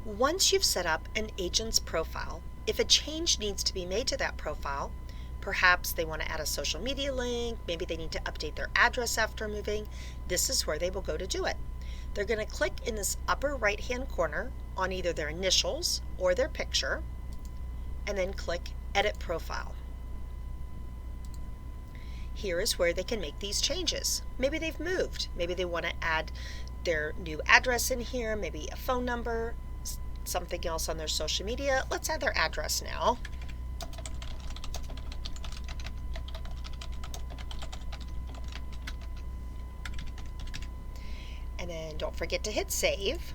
Once you've set up an agent's profile, if a change needs to be made to that profile, perhaps they want to add a social media link, maybe they need to update their address after moving, this is where they will go to do it. They're going to click in this upper right-hand corner on either their initials or their picture, and then click Edit Profile. Here is where they can make these changes. Maybe they've moved. Maybe they want to add their new address in here, maybe a phone number, something else on their social media. Let's add their address now. And then don't forget to hit save.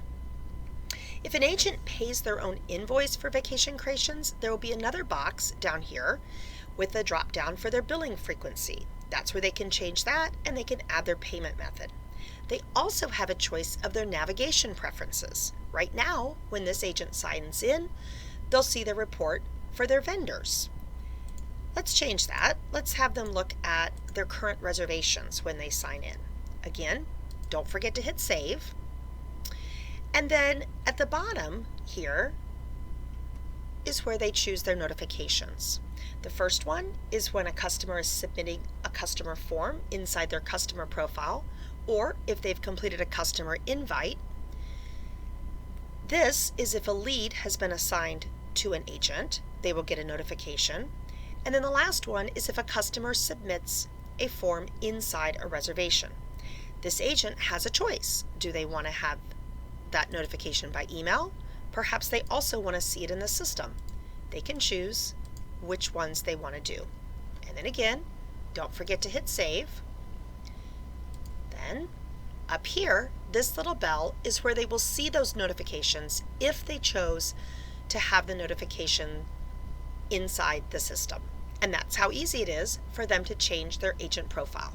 If an agent pays their own invoice for Vacation Creations, there will be another box down here with a drop down for their billing frequency. That's where they can change that and they can add their payment method. They also have a choice of their navigation preferences. Right now, when this agent signs in, they'll see the report for their vendors. Let's change that. Let's have them look at their current reservations when they sign in. Again, don't forget to hit save. And then at the bottom here is where they choose their notifications. The first one is when a customer is submitting a customer form inside their customer profile, or if they've completed a customer invite. This is if a lead has been assigned to an agent, they will get a notification. And then the last one is if a customer submits a form inside a reservation. This agent has a choice. Do they want to have that notification by email? Perhaps they also want to see it in the system. They can choose which ones they want to do. And then again, don't forget to hit save. Then up here, this little bell is where they will see those notifications if they chose to have the notification inside the system. And that's how easy it is for them to change their agent profile.